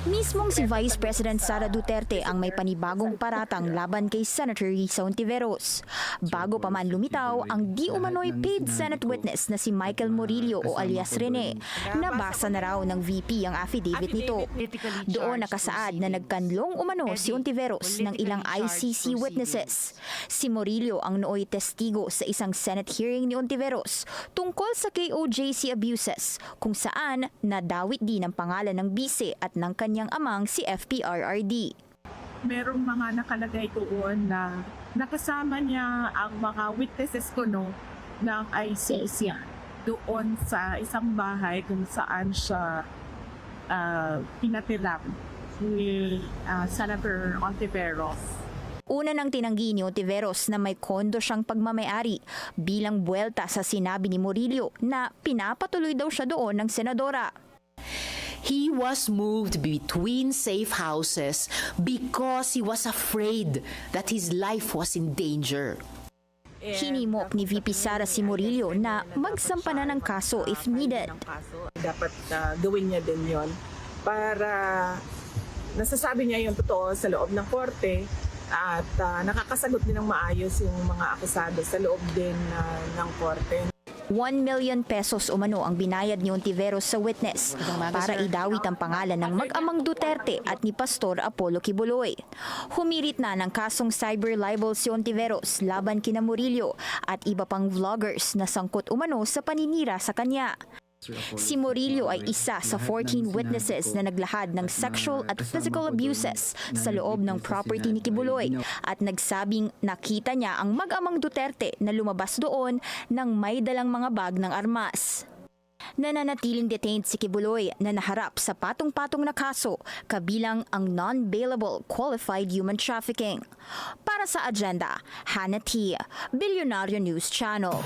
Mismong si Vice President Sara Duterte ang may panibagong paratang laban kay Senator Risa Hontiveros. Bago pa man lumitaw ang di umano'y paid Senate witness na si Michael Murillo o alias Rene, nabasa na raw ng VP ang affidavit nito. Doon nakasaad na nagkanlong umano si Hontiveros ng ilang ICC witnesses. Si Murillo ang nooy testigo sa isang Senate hearing ni Hontiveros tungkol sa KOJC abuses kung saan nadawit din ang pangalan ng bise at ng kanyang amang si FPRRD. Merong mga nakalagay doon na nakasama niya ang mga witnesses ko ng ICC doon sa isang bahay kung saan siya pinatiram ni Senator Hontiveros. Una nang tinanggi ni Hontiveros na may kondo siyang pagmamayari bilang buwelta sa sinabi ni Murillo na pinapatuloy daw siya doon ng senadora. He was moved between safe houses because he was afraid that his life was in danger. Hinimok ni VP Sara si Murillo na magsampa na ng kaso if needed. Dapat gawin niya din yon para nasasabi niya yung totoo sa loob ng korte at nakakasagot din ng maayos yung mga akusado sa loob din ng korte. 1 million pesos umano ang binayad ni Hontiveros sa witness para idawit ang pangalan ng mag-amang Duterte at ni Pastor Apollo Kibuloy. Humirit na ng kasong cyber libel si Hontiveros laban kina Murillo at iba pang vloggers na sangkot umano sa paninira sa kanya. Si Murillo ay isa sa 14 witnesses na naglahad ng sexual at physical abuses sa loob ng property ni Kibuloy at nagsabing nakita niya ang mag-amang Duterte na lumabas doon nang may dalang mga bag ng armas. Nananatiling detained si Kibuloy na naharap sa patong-patong na kaso kabilang ang non-bailable qualified human trafficking. Para sa agenda, Hannah T, Bilyonaryo News Channel.